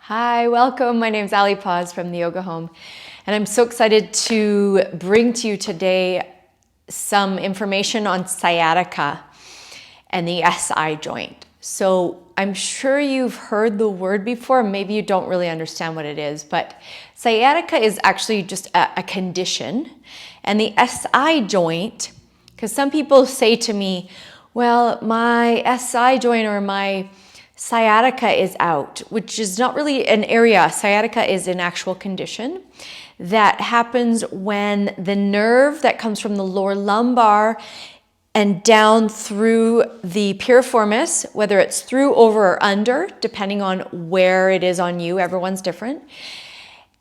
Hi, welcome. My name is Ali Paz from the Yoga Home, and I'm so excited to bring to you today some information on sciatica and the SI joint. So I'm sure you've heard the word before, maybe you don't really understand what it is, but sciatica is actually just a condition, and the SI joint, because some people say to me, well, my SI joint or my sciatica is out, which is not really an area. Sciatica is an actual condition that happens when the nerve that comes from the lower lumbar and down through the piriformis, whether it's through, over, or under, depending on where it is on you, everyone's different,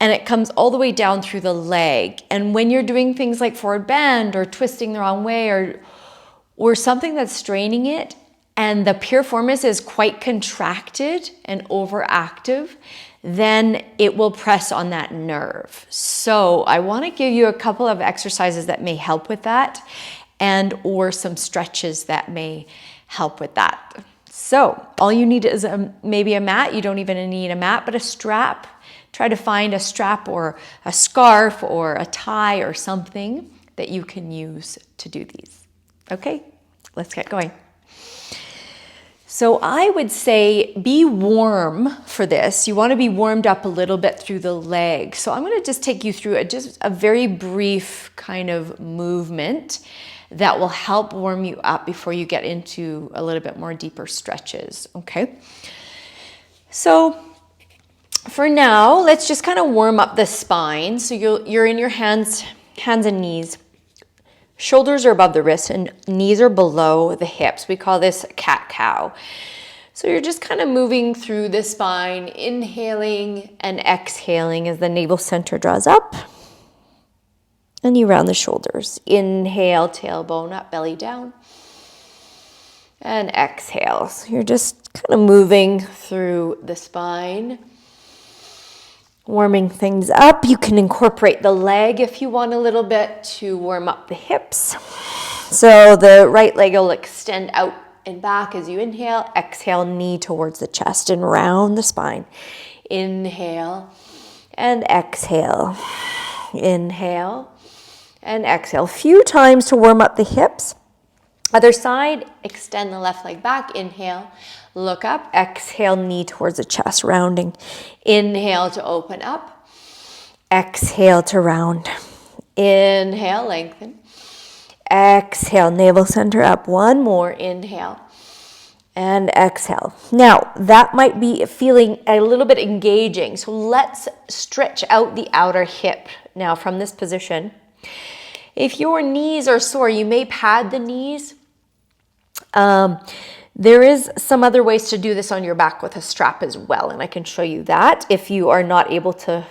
and it comes all the way down through the leg. And when you're doing things like forward bend or twisting the wrong way or something that's straining it, and the piriformis is quite contracted and overactive, then it will press on that nerve. So I want to give you a couple of exercises that may help with that, and or some stretches that may help with that. So all you need is maybe a mat. You don't even need a mat, but a strap. Try to find a strap or a scarf or a tie or something that you can use to do these. Okay, let's get going. So I would say be warm for this. You want to be warmed up a little bit through the leg. So I'm going to just take you through just a very brief kind of movement that will help warm you up before you get into a little bit more deeper stretches, okay? So for now, let's just kind of warm up the spine. So you're in your hands and knees. Shoulders are above the wrists and knees are below the hips. We call this cat-cow. So you're just kind of moving through the spine, inhaling and exhaling as the navel center draws up. And you round the shoulders. Inhale, tailbone up, belly down. And exhale. So you're just kind of moving through the spine. Warming things up. You can incorporate the leg if you want a little bit to warm up the hips. So the right leg will extend out and back as you inhale. Exhale, knee towards the chest and round the spine. Inhale and exhale. Inhale and exhale. A few times to warm up the hips. Other side, extend the left leg back. Inhale. Look up, exhale, knee towards the chest, rounding. Inhale to open up. Exhale to round. Inhale, lengthen. Exhale, navel center up. One more, inhale. And exhale. Now, that might be feeling a little bit engaging. So let's stretch out the outer hip now from this position. If your knees are sore, you may pad the knees. There is some other ways to do this on your back with a strap as well, and I can show you that if you are not able to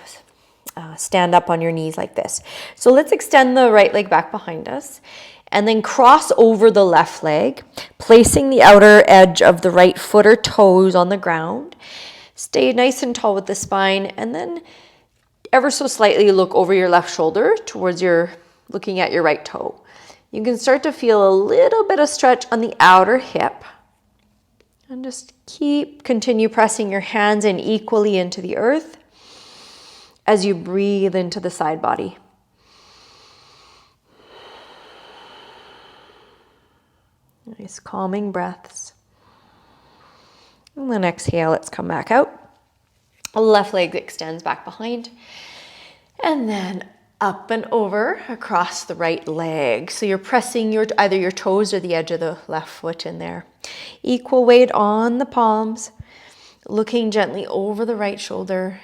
stand up on your knees like this. So let's extend the right leg back behind us and then cross over the left leg, placing the outer edge of the right foot or toes on the ground. Stay nice and tall with the spine, and then ever so slightly look over your left shoulder towards looking at your right toe. You can start to feel a little bit of stretch on the outer hip. And just continue pressing your hands in equally into the earth as you breathe into the side body. Nice calming breaths. And then exhale, let's come back out. Left leg extends back behind. And then up and over across the right leg. So you're pressing either your toes or the edge of the left foot in there. Equal weight on the palms, looking gently over the right shoulder,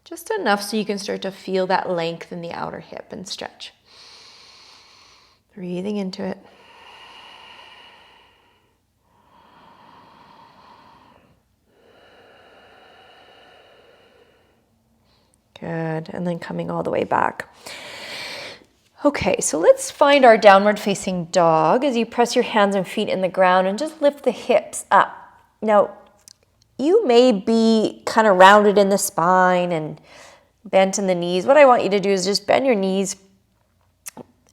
just enough so you can start to feel that length in the outer hip and stretch. Breathing into it. Good, and then coming all the way back. Okay, so let's find our downward facing dog as you press your hands and feet in the ground and just lift the hips up. Now, you may be kind of rounded in the spine and bent in the knees. What I want you to do is just bend your knees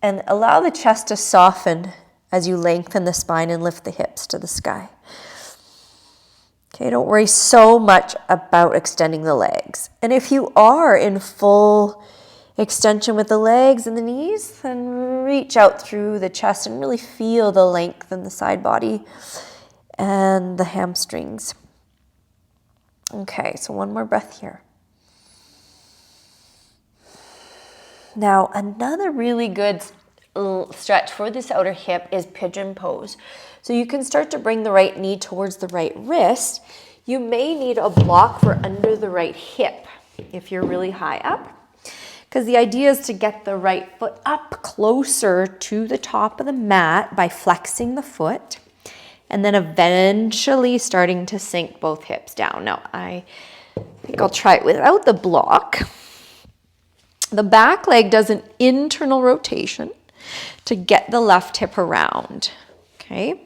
and allow the chest to soften as you lengthen the spine and lift the hips to the sky. Okay, don't worry so much about extending the legs. And if you are in full extension with the legs and the knees, then reach out through the chest and really feel the length in the side body and the hamstrings. Okay, so one more breath here. Now, another really good stretch for this outer hip is pigeon pose. So you can start to bring the right knee towards the right wrist. You may need a block for under the right hip if you're really high up, because the idea is to get the right foot up closer to the top of the mat by flexing the foot and then eventually starting to sink both hips down. Now, I think I'll try it without the block. The back leg does an internal rotation to get the left hip around, okay?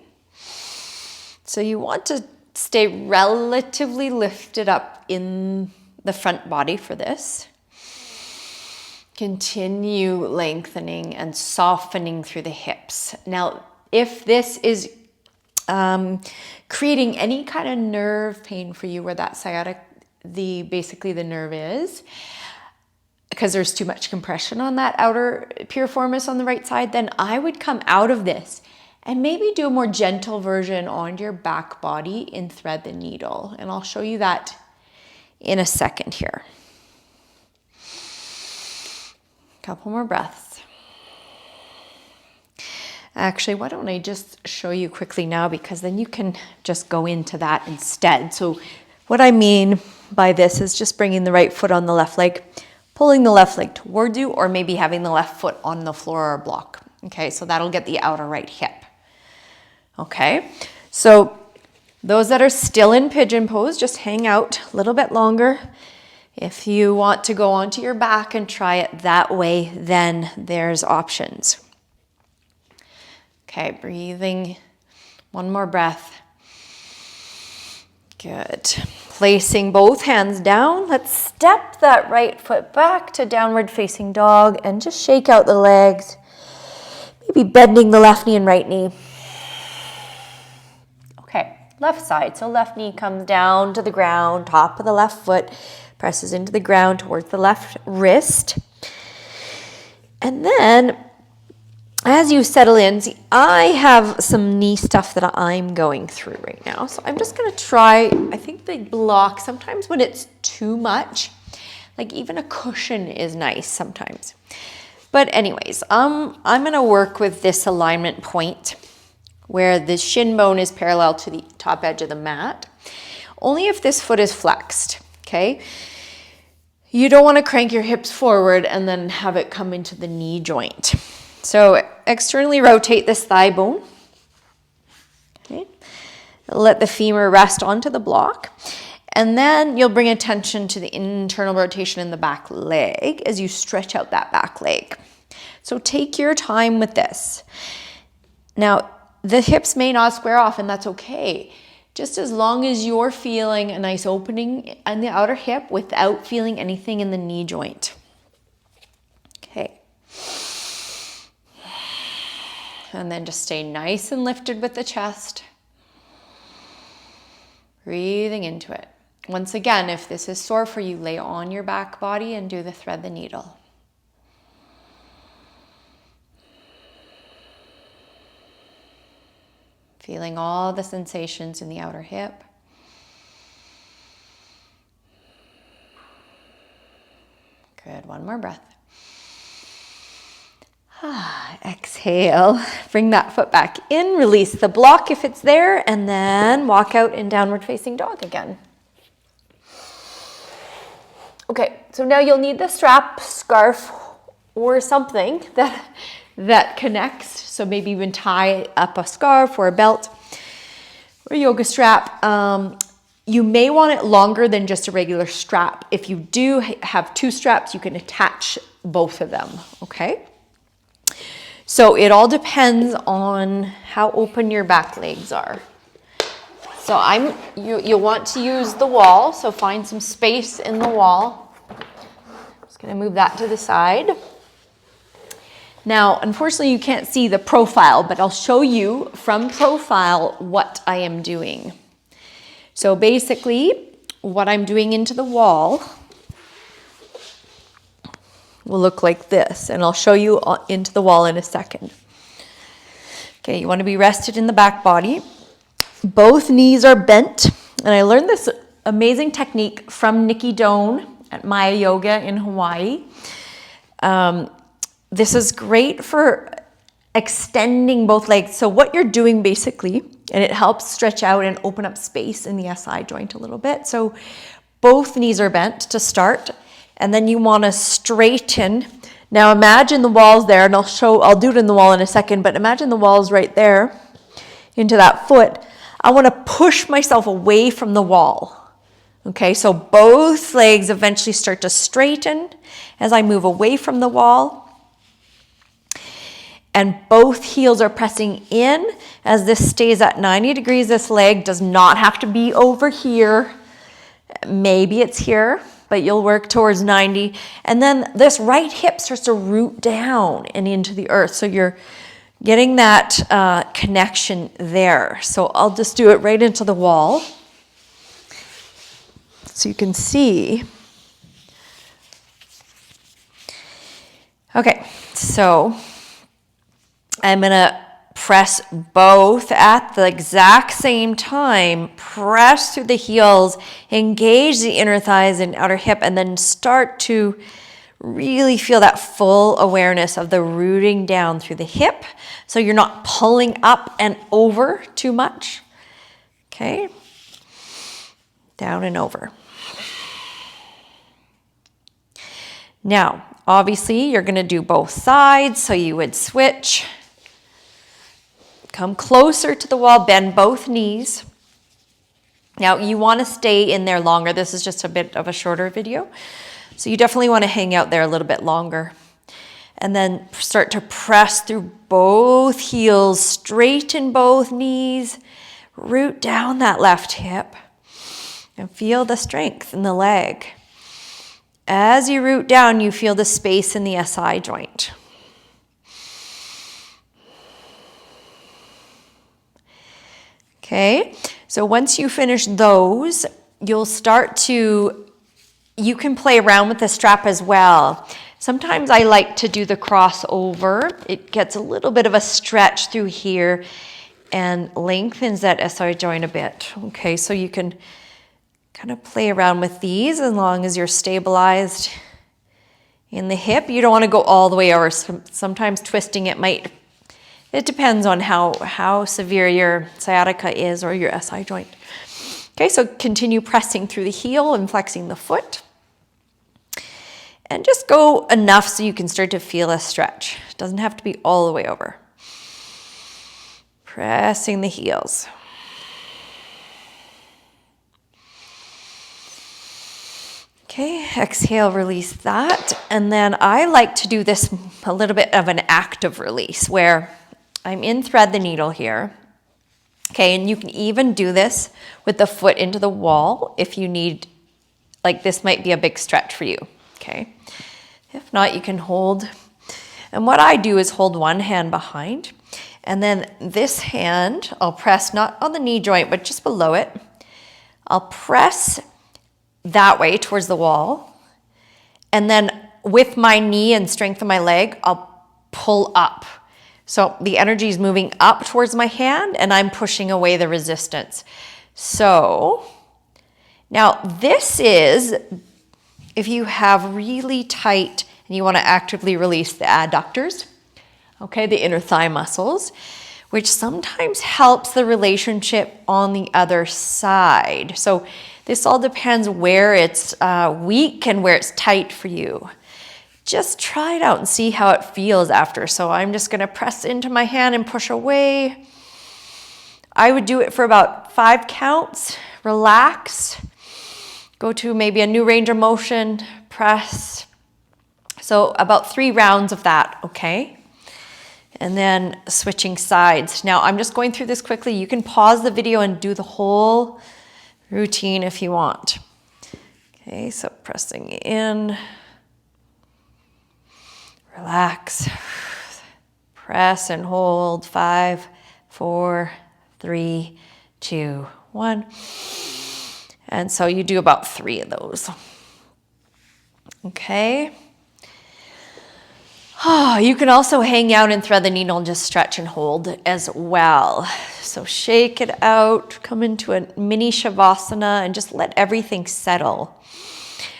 So you want to stay relatively lifted up in the front body for this. Continue lengthening and softening through the hips. Now, if this is creating any kind of nerve pain for you where that sciatic, basically the nerve is, because there's too much compression on that outer piriformis on the right side, then I would come out of this and maybe do a more gentle version on your back body in thread the needle. And I'll show you that in a second here. Couple more breaths. Actually, why don't I just show you quickly now, because then you can just go into that instead. So what I mean by this is just bringing the right foot on the left leg, pulling the left leg towards you, or maybe having the left foot on the floor or block. Okay, so that'll get the outer right hip. Okay, so those that are still in pigeon pose, just hang out a little bit longer. If you want to go onto your back and try it that way, then there's options. Okay, breathing. One more breath. Good. Placing both hands down. Let's step that right foot back to downward facing dog and just shake out the legs. Maybe bending the left knee and right knee. Okay, left side. So left knee comes down to the ground, top of the left foot presses into the ground towards the left wrist. And then as you settle in, see, I have some knee stuff that I'm going through right now. So I'm just going to try, I think the block, sometimes when it's too much, like even a cushion is nice sometimes. But anyways, I'm going to work with this alignment point where the shin bone is parallel to the top edge of the mat. Only if this foot is flexed, okay? You don't want to crank your hips forward and then have it come into the knee joint. So externally rotate this thigh bone. Okay. Let the femur rest onto the block. And then you'll bring attention to the internal rotation in the back leg as you stretch out that back leg. So take your time with this. Now, the hips may not square off, and that's okay. Just as long as you're feeling a nice opening in the outer hip without feeling anything in the knee joint. Okay. And then just stay nice and lifted with the chest. Breathing into it. Once again, if this is sore for you, lay on your back body and do the thread the needle. Feeling all the sensations in the outer hip. Good, one more breath. Exhale, bring that foot back in, release the block if it's there, and then walk out in downward facing dog again. Okay, so now you'll need the strap, scarf, or something that connects. So maybe even tie up a scarf or a belt or a yoga strap. You may want it longer than just a regular strap. If you do have two straps, you can attach both of them, okay? So it all depends on how open your back legs are. So you'll want to use the wall, so find some space in the wall. I'm just gonna move that to the side. Now, unfortunately, you can't see the profile, but I'll show you from profile what I am doing. So basically, what I'm doing into the wall will look like this, and I'll show you into the wall in a second. Okay, you want to be rested in the back body. Both knees are bent, and I learned this amazing technique from Nikki Doan at Maya Yoga in Hawaii. This is great for extending both legs. So what you're doing basically, and it helps stretch out and open up space in the SI joint a little bit. So both knees are bent to start, and then you want to straighten. Now imagine the wall's there, and I'll do it in the wall in a second, but imagine the wall's right there into that foot. I want to push myself away from the wall. Okay, so both legs eventually start to straighten as I move away from the wall. And both heels are pressing in as this stays at 90 degrees. This leg does not have to be over here. Maybe it's here, but you'll work towards 90. And then this right hip starts to root down and into the earth. So you're getting that connection there. So I'll just do it right into the wall so you can see. Okay, so I'm gonna press both at the exact same time, press through the heels, engage the inner thighs and outer hip, and then start to really feel that full awareness of the rooting down through the hip. So you're not pulling up and over too much. Okay, down and over. Now, obviously you're gonna do both sides, so you would switch. Come closer to the wall, bend both knees. Now you want to stay in there longer. This is just a bit of a shorter video. So you definitely want to hang out there a little bit longer. And then start to press through both heels, straighten both knees, root down that left hip, and feel the strength in the leg. As you root down, you feel the space in the SI joint. Okay, so once you finish those, you can play around with the strap as well. Sometimes I like to do the crossover. It gets a little bit of a stretch through here and lengthens that SI joint a bit. Okay, so you can kind of play around with these as long as you're stabilized in the hip. You don't want to go all the way over. Sometimes twisting it depends on how severe your sciatica is or your SI joint. Okay, so continue pressing through the heel and flexing the foot. And just go enough so you can start to feel a stretch. It doesn't have to be all the way over. Pressing the heels. Okay, exhale, release that. And then I like to do this a little bit of an active release where I'm in thread the needle here. Okay, and you can even do this with the foot into the wall if you need, like this might be a big stretch for you, okay? If not, you can hold. And what I do is hold one hand behind, and then this hand, I'll press not on the knee joint, but just below it. I'll press that way towards the wall. And then with my knee and strength of my leg, I'll pull up. So the energy is moving up towards my hand and I'm pushing away the resistance. So now this is if you have really tight and you want to actively release the adductors, okay, the inner thigh muscles, which sometimes helps the relationship on the other side. So this all depends where it's weak and where it's tight for you. Just try it out and see how it feels after. So I'm just gonna press into my hand and push away. I would do it for about 5 counts, relax, go to maybe a new range of motion, press. So about 3 rounds of that, okay? And then switching sides. Now I'm just going through this quickly. You can pause the video and do the whole routine if you want. Okay, so pressing in, relax, press and hold, 5, 4, 3, 2, 1. And so you do about 3 of those. Okay. Oh, you can also hang out and thread the needle and just stretch and hold as well. So shake it out, come into a mini shavasana and just let everything settle.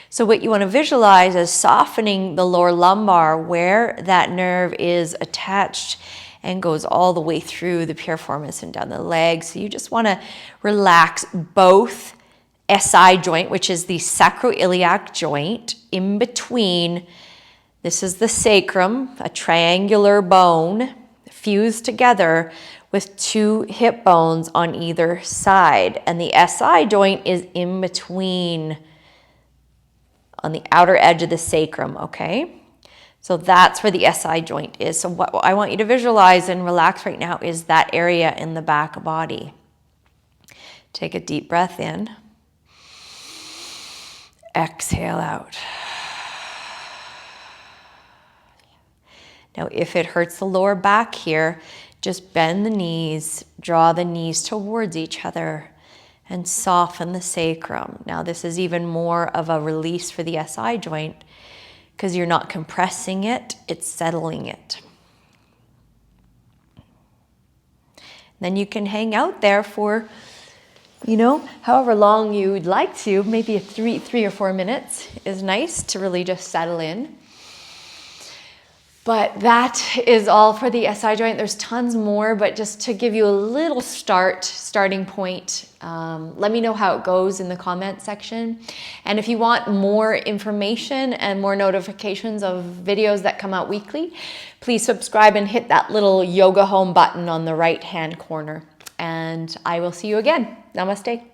So what you want to visualize is softening the lower lumbar where that nerve is attached and goes all the way through the piriformis and down the legs. So you just want to relax both SI joint, which is the sacroiliac joint, in between. This is the sacrum, a triangular bone fused together with 2 hip bones on either side. And the SI joint is in between, on the outer edge of the sacrum, okay? So that's where the SI joint is. So what I want you to visualize and relax right now is that area in the back body. Take a deep breath in. Exhale out. Now, if it hurts the lower back here, just bend the knees, draw the knees towards each other, and soften the sacrum. Now, this is even more of a release for the SI joint because you're not compressing it, it's settling it. Then you can hang out there for, however long you'd like to. Maybe 3 or 4 minutes is nice to really just settle in. But that is all for the SI joint. There's tons more, but just to give you a little starting point, let me know how it goes in the comment section. And if you want more information and more notifications of videos that come out weekly, please subscribe and hit that little Yoga Home button on the right-hand corner. And I will see you again. Namaste.